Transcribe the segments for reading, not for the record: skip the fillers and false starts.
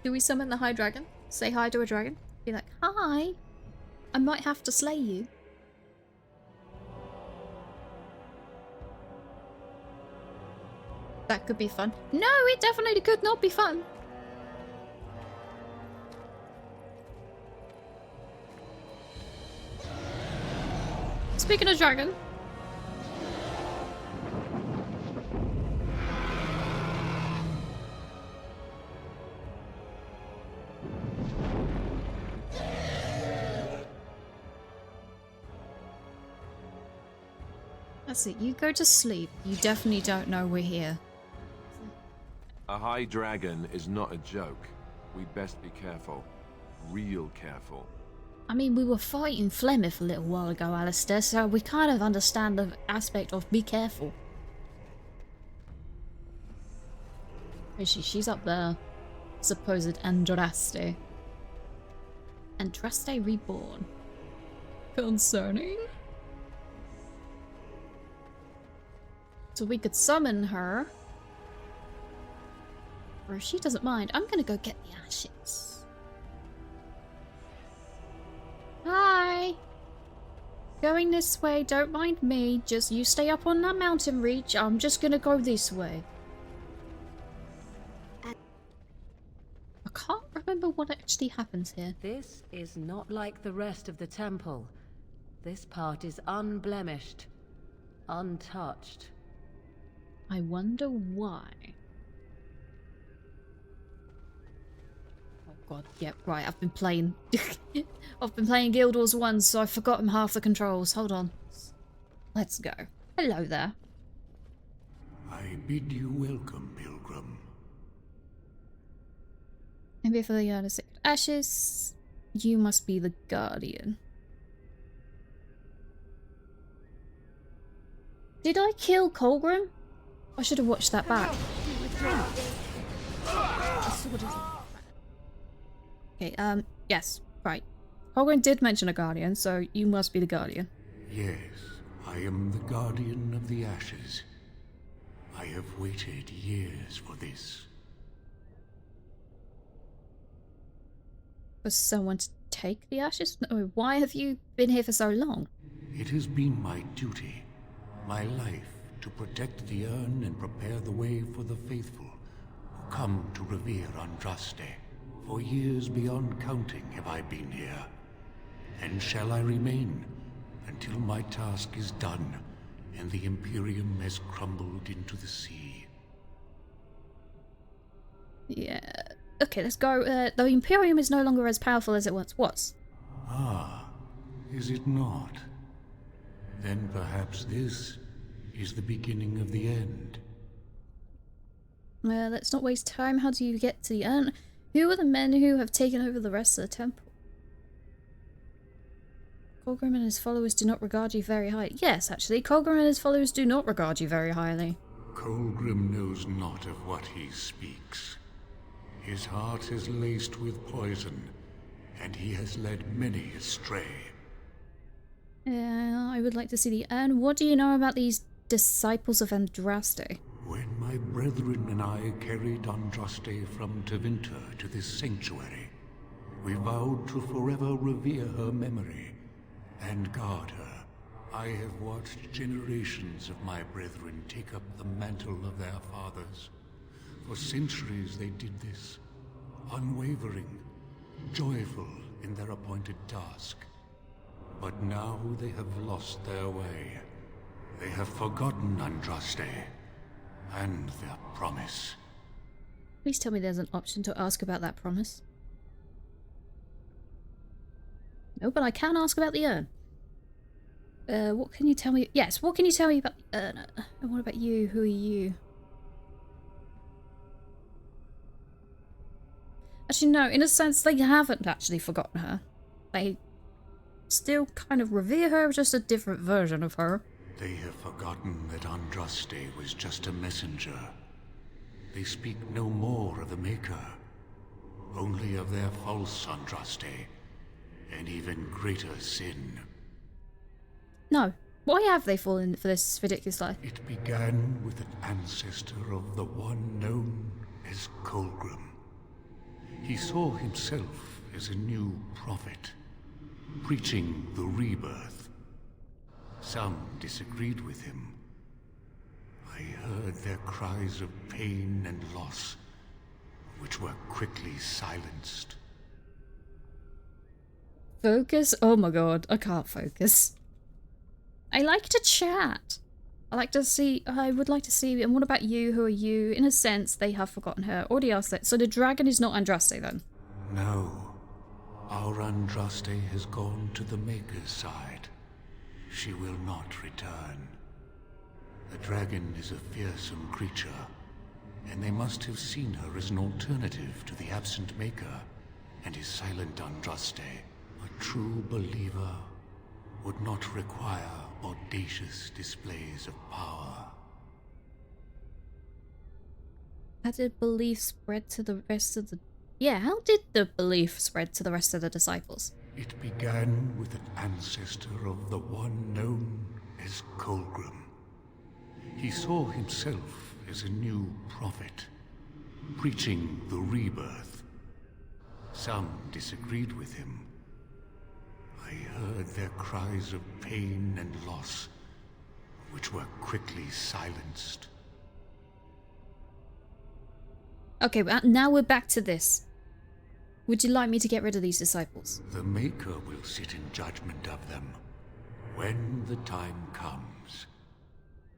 Do we summon the high dragon? Say hi to a dragon? Be like, hi! I might have to slay you. That could be fun. No, it definitely could not be fun. Speaking of dragon. That's it, you go to sleep. You definitely don't know we're here. A high dragon is not a joke. We'd best be careful. Real careful. I mean, we were fighting Flemeth a little while ago, Alistair, so we kind of understand the aspect of be careful. Where is she? She's up there. Supposed Andraste. Andraste reborn. Concerning? So we could summon her. Or if she doesn't mind, I'm gonna go get the ashes. Hi! Going this way, don't mind me. Just you stay up on that mountain reach. I'm just gonna go this way. I can't remember what actually happens here. This is not like the rest of the temple. This part is unblemished, untouched. I wonder why. Oh god, yep, right, I've been playing Guild Wars 1, so I've forgotten half the controls. Hold on. Let's go. Hello there. I bid you welcome, pilgrim. And before the sacred ashes, you must be the guardian. Did I kill Colgrim? I should have watched that back. Okay, yes, right. Colgrim did mention a guardian, so you must be the guardian. Yes, I am the guardian of the ashes. I have waited years for this. For someone to take the ashes? No, why have you been here for so long? It has been my duty, my life, to protect the urn and prepare the way for the faithful who come to revere Andraste. For years beyond counting have I been here, and shall I remain until my task is done and the Imperium has crumbled into the sea. Yeah. Okay, let's go. The Imperium is no longer as powerful as it once was. Ah, is it not? Then perhaps this is the beginning of the end. Let's not waste time. How do you get to the urn? Who are the men who have taken over the rest of the temple? Colgrim and his followers do not regard you very highly. Yes, actually, Colgrim and his followers do not regard you very highly. Colgrim knows not of what he speaks. His heart is laced with poison, and he has led many astray. I would like to see the urn. What do you know about these disciples of Andraste? When my brethren and I carried Andraste from Tevinter to this sanctuary, we vowed to forever revere her memory and guard her. I have watched generations of my brethren take up the mantle of their fathers. For centuries they did this, unwavering, joyful in their appointed task. But now they have lost their way. They have forgotten Andraste and their promise. Please tell me there's an option to ask about that promise. No, but I can ask about the urn. What can you tell me? Yes, what can you tell me about the urn? And what about you? Who are you? Actually, no, in a sense, they haven't actually forgotten her. They still kind of revere her, just a different version of her. They have forgotten that Andraste was just a messenger. They speak no more of the Maker, only of their false Andraste, and even greater sin. No. Why have they fallen for this ridiculous life? It began with an ancestor of the one known as Colgrim. He saw himself as a new prophet, preaching the rebirth. Some disagreed with him. I heard their cries of pain and loss, which were quickly silenced. Focus? Oh my god, I can't focus. I like to chat. I would like to see, and what about you? Who are you? In a sense, they have forgotten her. Already asked that. So the dragon is not Andraste then? No. Our Andraste has gone to the Maker's side. She will not return. The dragon is a fearsome creature, and they must have seen her as an alternative to the absent Maker and his silent Andraste. A true believer would not require audacious displays of power. How did belief spread to the rest of the... Yeah, how did the belief spread to the rest of the disciples? It began with an ancestor of the one known as Colgrim. He saw himself as a new prophet, preaching the rebirth. Some disagreed with him. I heard their cries of pain and loss, which were quickly silenced. Okay, well, now we're back to this. Would you like me to get rid of these disciples? The Maker will sit in judgment of them when the time comes.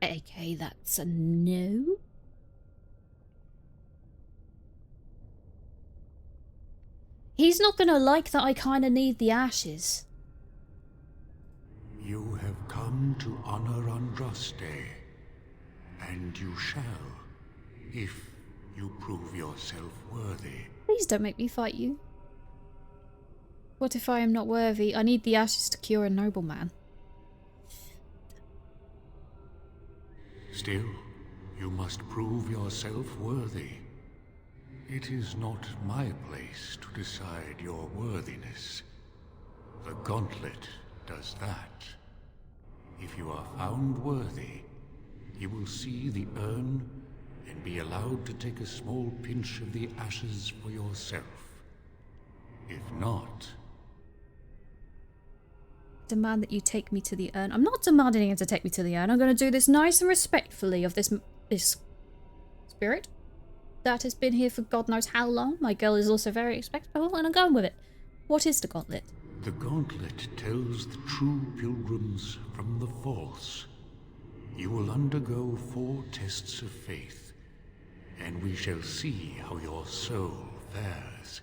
Okay, that's a no. He's not gonna like that I kinda need the ashes. You have come to honor Andraste, and you shall, if you prove yourself worthy. Please don't make me fight you. What if I am not worthy? I need the ashes to cure a nobleman. Still, you must prove yourself worthy. It is not my place to decide your worthiness. The gauntlet does that. If you are found worthy, you will see the urn and be allowed to take a small pinch of the ashes for yourself. If not... Demand that you take me to the urn. I'm not demanding him to take me to the urn. I'm going to do this nice and respectfully of this spirit that has been here for God knows how long. My girl is also very respectful, and I'm going with it. What is the gauntlet? The gauntlet tells the true pilgrims from the false. You will undergo 4 tests of faith, and we shall see how your soul fares.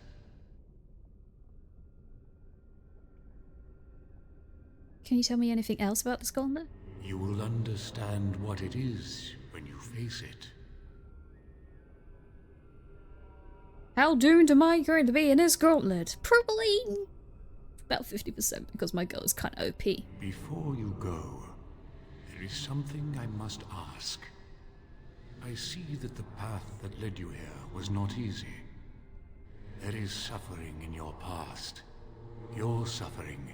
Can you tell me anything else about this gauntlet? You will understand what it is when you face it. How doomed am I going to be in this gauntlet? Probably about 50% because my girl is kind of OP. Before you go, there is something I must ask. I see that the path that led you here was not easy. There is suffering in your past. Your suffering,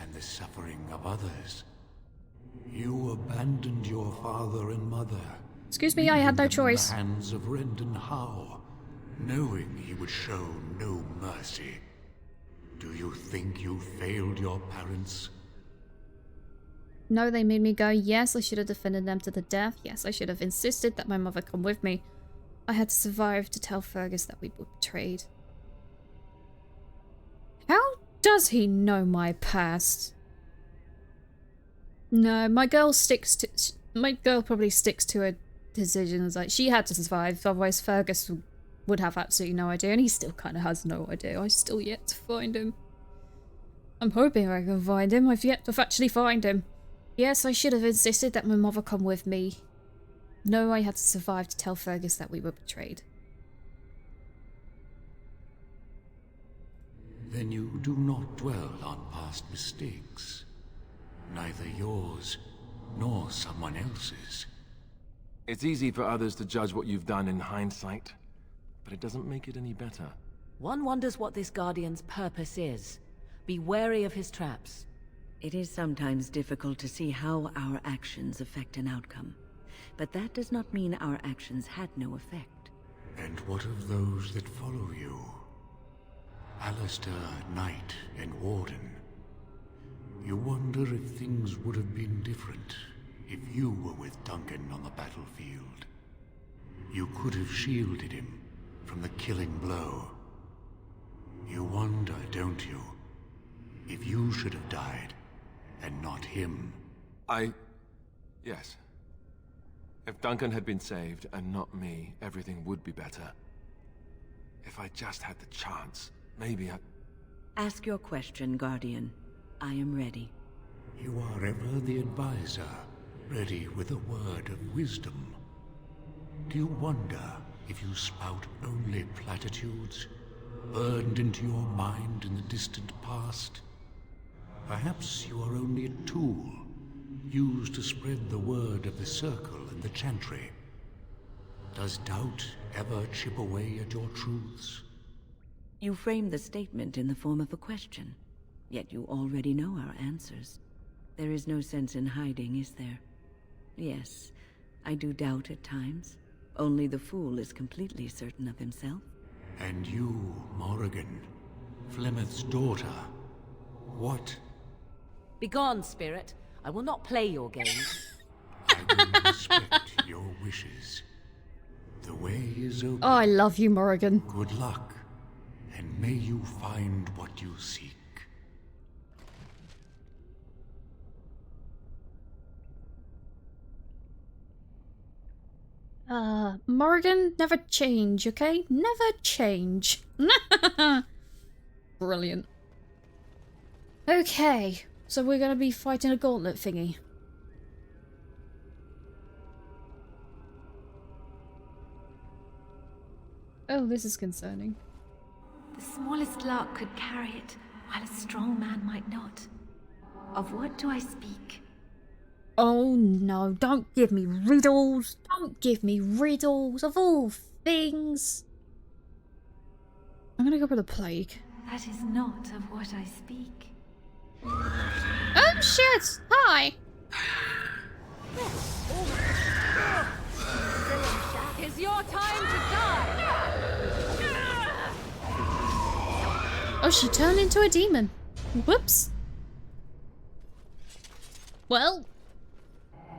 and the suffering of others. You abandoned your father and mother. Excuse me, I had no choice. In the hands of Rendon Howe, knowing he would show no mercy. Do you think you failed your parents? No, they made me go. Yes, I should have defended them to the death. Yes, I should have insisted that my mother come with me. I had to survive to tell Fergus that we were betrayed. How does he know my past? No, my girl probably sticks to her decisions. Like, she had to survive, otherwise Fergus would have absolutely no idea, and he still kind of has no idea. I still yet to find him. I'm hoping I can find him. I've yet to actually find him. Yes, I should have insisted that my mother come with me. No, I had to survive to tell Fergus that we were betrayed. Then you do not dwell on past mistakes. Neither yours, nor someone else's. It's easy for others to judge what you've done in hindsight, but it doesn't make it any better. One wonders what this Guardian's purpose is. Be wary of his traps. It is sometimes difficult to see how our actions affect an outcome. But that does not mean our actions had no effect. And what of those that follow you? Alistair, Knight, and Warden. You wonder if things would have been different if you were with Duncan on the battlefield. You could have shielded him from the killing blow. You wonder, don't you, if you should have died and not him? Yes. If Duncan had been saved and not me, everything would be better. If I just had the chance, maybe I... Ask your question, Guardian. I am ready. You are ever the advisor, ready with a word of wisdom. Do you wonder if you spout only platitudes, burned into your mind in the distant past? Perhaps you are only a tool, used to spread the word of the Circle and the Chantry. Does doubt ever chip away at your truths? You framed the statement in the form of a question, yet you already know our answers. There is no sense in hiding, is there? Yes, I do doubt at times. Only the fool is completely certain of himself. And you, Morrigan, Flemeth's daughter, what? Begone, spirit. I will not play your games. I will respect your wishes. The way is open. Oh, I love you, Morrigan. Good luck, and may you find what you seek. Morrigan, never change, okay? Never change. Brilliant. Okay, so we're gonna be fighting a gauntlet thingy. Oh, this is concerning. The smallest lark could carry it, while a strong man might not. Of what do I speak? Oh no, don't give me riddles. Don't give me riddles, of all things. I'm gonna go for the plague. That is not of what I speak. Oh shit! Hi! It's your time to die! Oh, she turned into a demon. Whoops. Well...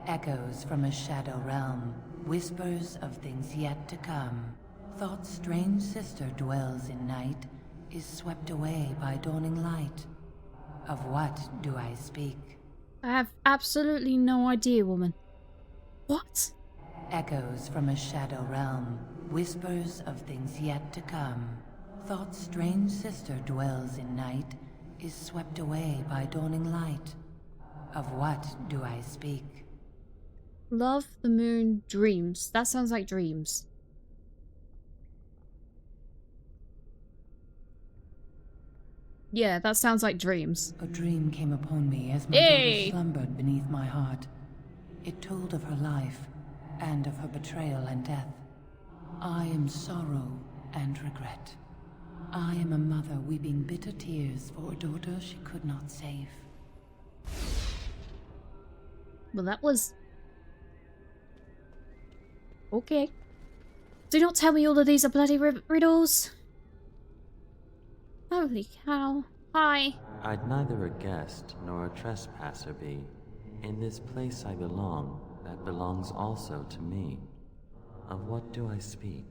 Echoes from a shadow realm, whispers of things yet to come. Thought's strange sister dwells in night, is swept away by dawning light. Of what do I speak? I have absolutely no idea, woman. What? Echoes from a shadow realm, whispers of things yet to come. Thought's strange sister dwells in night, is swept away by dawning light. Of what do I speak? Love, the moon, dreams. That sounds like dreams. Yeah, that sounds like dreams. A dream came upon me as my Hey! daughter slumbered beneath my heart. It told of her life, and of her betrayal and death. I am sorrow and regret. I am a mother weeping bitter tears for a daughter she could not save. Well, that was... okay. Do not tell me all of these are bloody riddles. Holy cow. Hi. I'd neither a guest nor a trespasser be. In this place I belong, that belongs also to me. Of what do I speak?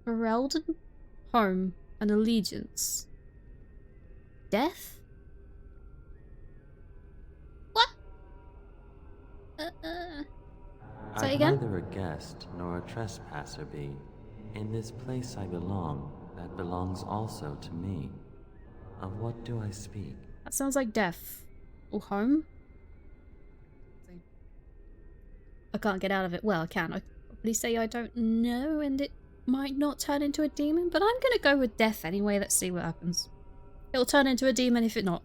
Ferelden, home, and allegiance. Death? What? Say I'd again? neither a guest nor a trespasser be. In this place I belong, that belongs also to me. Of what do I speak? That sounds like death. Or home? I can't get out of it. Well, I can. I probably say I don't know, and it might not turn into a demon, but I'm gonna go with death anyway. Let's see what happens. It'll turn into a demon if it not.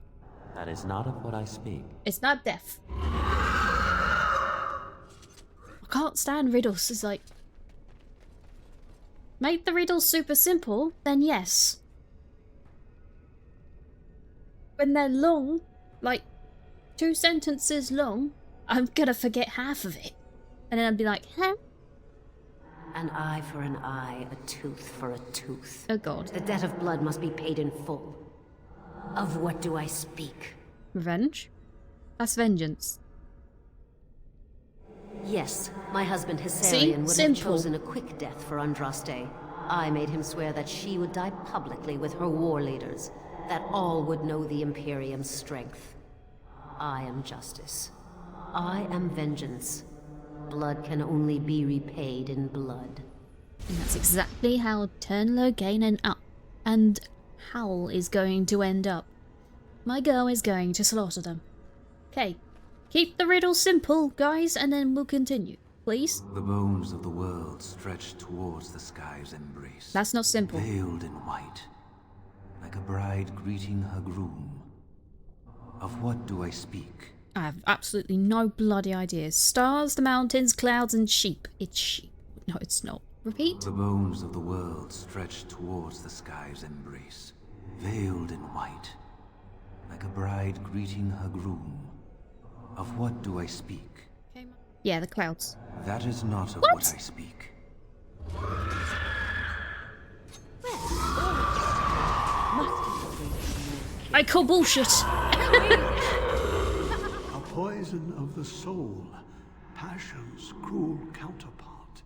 That is not of what I speak. It's not death. I can't stand riddles. It's like... make the riddles super simple, then yes. When they're long, like 2 sentences long, I'm gonna forget half of it. And then I'd be like, huh? An eye for an eye, a tooth for a tooth. Oh god. The debt of blood must be paid in full. Of what do I speak? Revenge? That's vengeance. Yes, my husband See? Hysarion would Simple. have chosen a quick death for Andraste. I made him swear that she would die publicly with her war leaders, that all would know the Imperium's strength. I am justice. I am vengeance. Blood can only be repaid in blood. And that's exactly how Turn Loghain and Howl is going to end up. My girl is going to slaughter them. Okay, keep the riddle simple, guys, and then we'll continue, please. The bones of the world stretch towards the sky's embrace. That's not simple. Veiled in white, like a bride greeting her groom. Of what do I speak? I have absolutely no bloody ideas. Stars, the mountains, clouds, and sheep. It's sheep. No, it's not. Repeat. The bones of the world stretch towards the sky's embrace, veiled in white, like a bride greeting her groom. Of what do I speak? Yeah, the clouds. That is not of what I speak. I call bullshit. A poison of the soul, passion's cruel counterpart.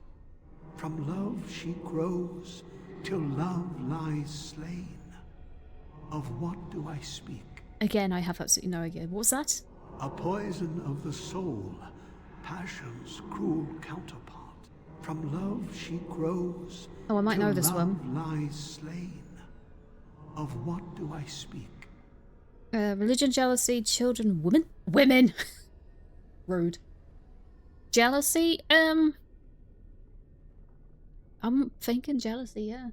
From love she grows, till love lies slain. Of what do I speak? Again, I have absolutely no idea. What's that? A poison of the soul, passion's cruel counterpart. From love she grows. Oh, I might know this till one. love lies slain. Of what do I speak? Religion, jealousy, children, women? Women! Rude. Jealousy? I'm thinking jealousy, yeah.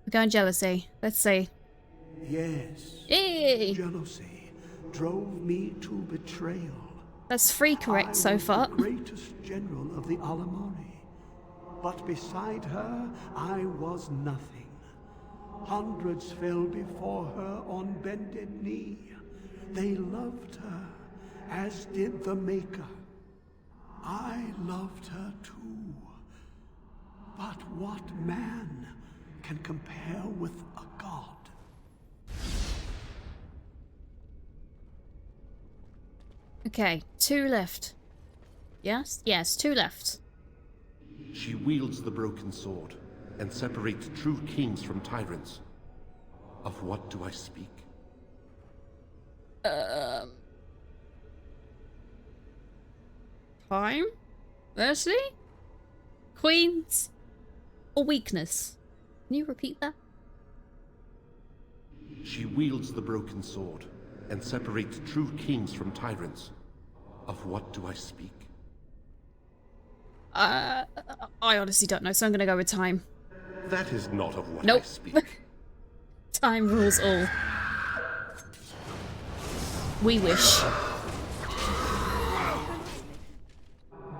We're going jealousy. Let's see. Yes. Yay! Jealousy drove me to betrayal. That's 3 correct I so was far. the greatest general of the Alamari. But beside her, I was nothing. Hundreds fell before her on bended knee. They loved her, as did the Maker. I loved her too. But what man can compare with a god? Okay, 2 left. Yes? Yes, 2 left. She wields the broken sword and separates true kings from tyrants. Of what do I speak? Time? Mercy? Queens? Or weakness? Can you repeat that? She wields the broken sword and separates true kings from tyrants. Of what do I speak? I honestly don't know, so I'm gonna go with time. That is not of what Nope. I speak. Time rules all. We wish.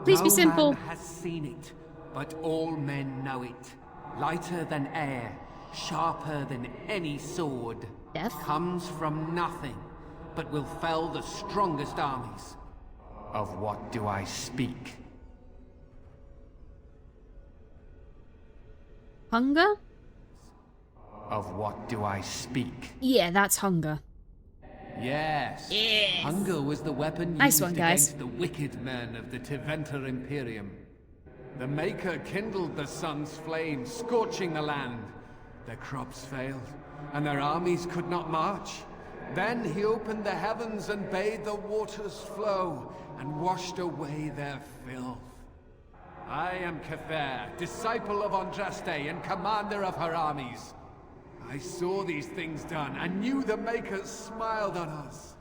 Please be simple. No man has seen it, but all men know it. Lighter than air, sharper than any sword. Death? Comes from nothing, but will fell the strongest armies. Of what do I speak? Hunger? Of what do I speak? Yeah, that's hunger. Yes. Hunger was the weapon Nice used one, guys. against the wicked men of the Tevinter Imperium. The Maker kindled the sun's flame, scorching the land. Their crops failed, and their armies could not march. Then he opened the heavens and bade the waters flow, and washed away their filth. I am Kefir, disciple of Andraste and commander of her armies. I saw these things done and knew the Makers smiled on us.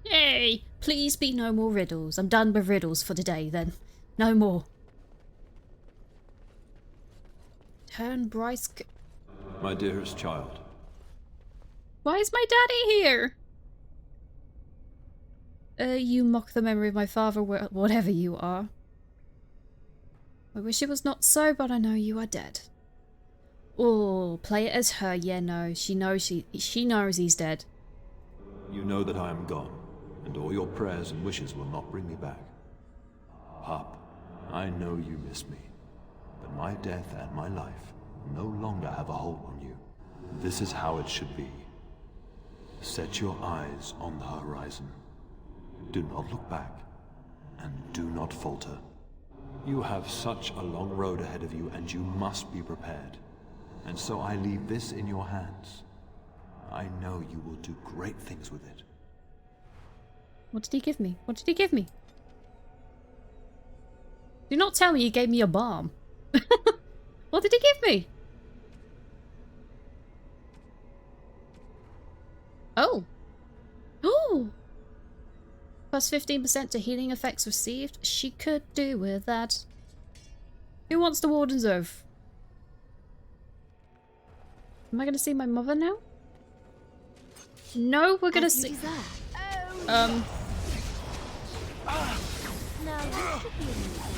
Yay! Please be no more riddles. I'm done with riddles for today then. No more. Turn Bryce. My dearest child. Why is my daddy here? You mock the memory of my father, whatever you are. I wish it was not so, but I know you are dead. Oh, play it as her. Yeah, no, she knows she knows he's dead. You know that I am gone, and all your prayers and wishes will not bring me back. Pup, I know you miss me, but my death and my life no longer have a hold on you. This is how it should be. Set your eyes on the horizon. Do not look back, and do not falter. You have such a long road ahead of you, and you must be prepared. And so I leave this in your hands. I know you will do great things with it. What did he give me? What did he give me? Do not tell me he gave me a bomb. What did he give me? Oh. Oh. Plus 15% to healing effects received. She could do with that. Who wants the Warden's Oath? Am I going to see my mother now? No, we're going to see...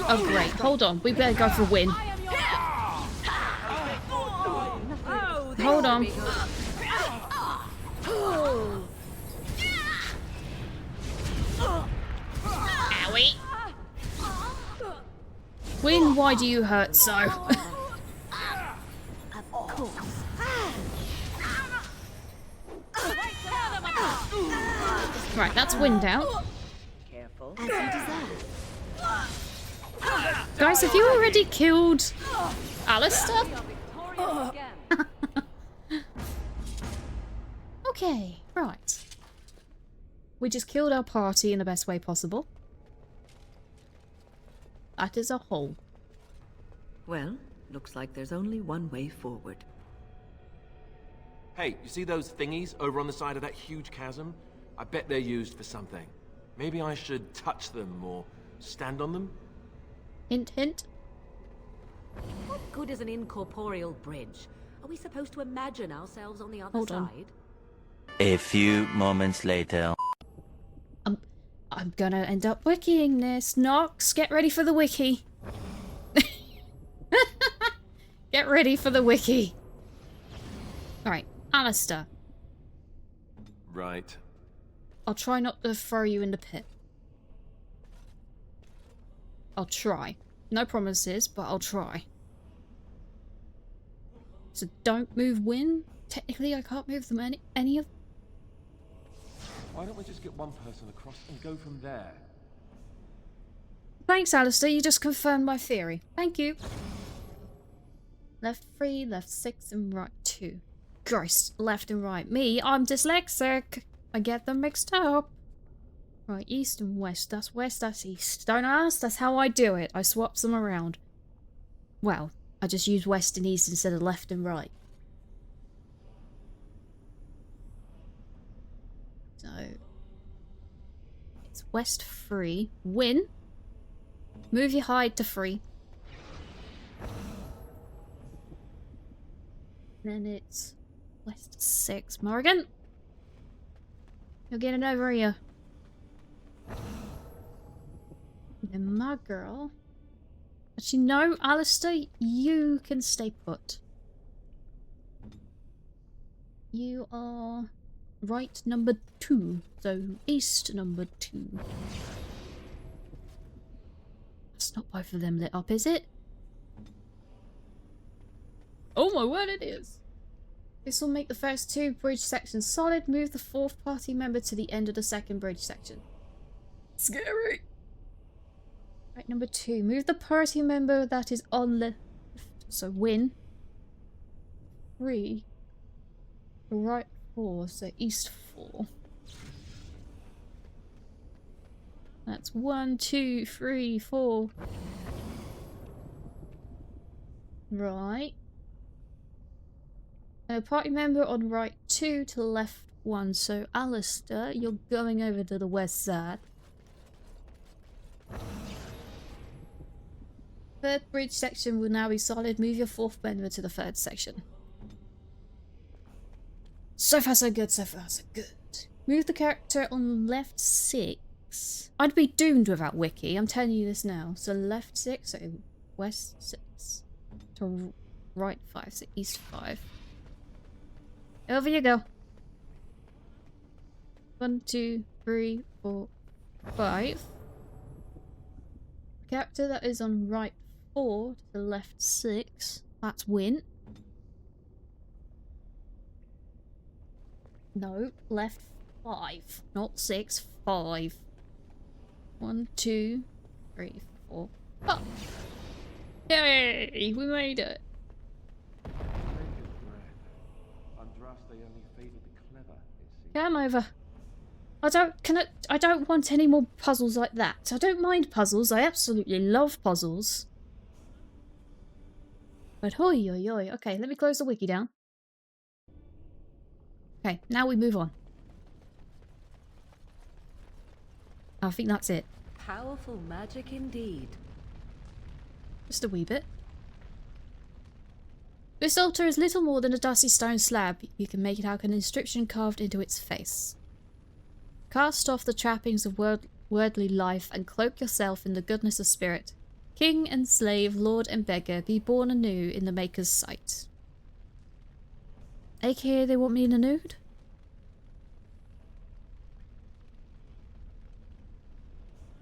Oh great, hold on. We better go for a win. Hold on. Owie. Win, why do you hurt so? Right, that's wind out. Careful. As you deserve. Guys, have you already killed Alistair? Okay, right. We just killed our party in the best way possible. That is a whole. Well, looks like there's only one way forward. Hey, you see those thingies over on the side of that huge chasm? I bet they're used for something. Maybe I should touch them or stand on them? Hint, hint. What good is an incorporeal bridge? Are we supposed to imagine ourselves on the other Hold on. side? A few moments later. I'm gonna end up wikiing this. Nox, get ready for the wiki. Get ready for the wiki. Alright, Alistair. Right. I'll try not to throw you in the pit. I'll try. No promises, but I'll try. So don't move Win. Technically, I can't move them any of... Why don't we just get one person across and go from there? Thanks, Alistair. You just confirmed my theory. Thank you. Left 3, left 6, and right 2. Gross. Left and right. Me, I'm dyslexic. I get them mixed up. Right, east and west. That's west, that's east. Don't ask, that's how I do it. I swap them around. Well, I just use west and east instead of left and right. So... it's west 3. Win. Move your hide to 3. Then it's west 6. Morrigan! You're getting over here. Then my girl. Actually, no, Alistair, you can stay put. You are right number 2, so east number 2. That's not both of them lit up, is it? Oh my word, it is! This will make the first 2 bridge sections solid. Move the 4th party member to the end of the 2nd bridge section. Scary! Right, number 2. Move the party member that is on left. So Win. 3. Right 4, so east 4. That's 1, 2, 3, 4. Right. A party member on right 2 to left 1. So Alistair, you're going over to the west side. 3rd bridge section will now be solid. Move your 4th member to the 3rd section. So far so good, so far so good. Move the character on left 6. I'd be doomed without wiki, I'm telling you this now. So left 6, so west 6. To right 5, so east 5. Over you go. 1, 2, 3, 4, 5. Character that is on right 4 to the left 6. That's Win. No, left 5. Not 6, 5. 1, 2, 3, 4. Oh! Yay! We made it! Come over. I don't want any more puzzles like that. I don't mind puzzles. I absolutely love puzzles. But hoi oi oi. Okay, let me close the wiki down. Okay, now we move on. I think that's it. Powerful magic indeed. Just a wee bit. This altar is little more than a dusty stone slab. You can make it out an inscription carved into its face. Cast off the trappings of worldly life and cloak yourself in the goodness of spirit. King and slave, lord and beggar, be born anew in the Maker's sight. AKA they want me in a nude?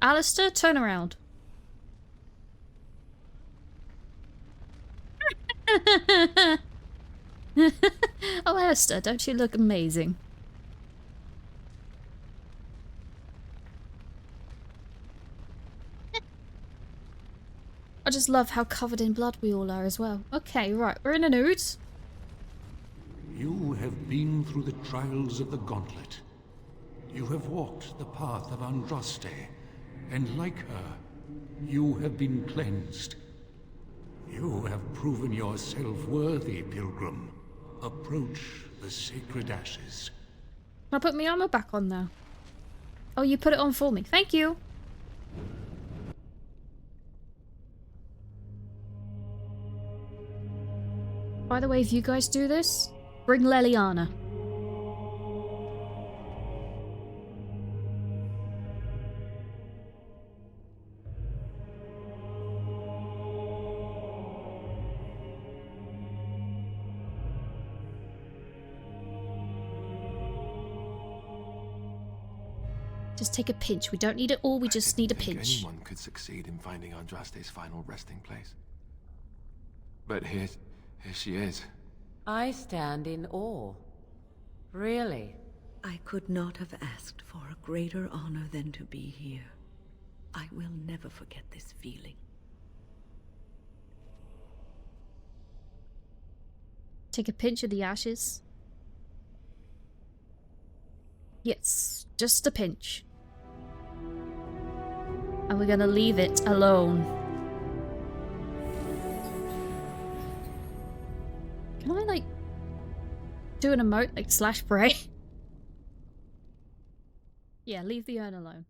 Alistair, turn around. Oh, Alistair, don't you look amazing? I just love how covered in blood we all are as well. Okay, right, we're in a nude. You have been through the trials of the Gauntlet. You have walked the path of Andraste, and like her, you have been cleansed. You have proven yourself worthy, Pilgrim. Approach the sacred ashes. I'll put my armor back on now. Oh, you put it on for me. Thank you. By the way, if you guys do this, bring Leliana. Just take a pinch. We don't need it all, we just need a pinch. Anyone could succeed in finding Andraste's final resting place. But here she is. I stand in awe. Really? I could not have asked for a greater honor than to be here. I will never forget this feeling. Take a pinch of the ashes. Yes, just a pinch. And we're gonna leave it alone. Can I, like, do an emote, like, slash pray? Yeah, leave the urn alone.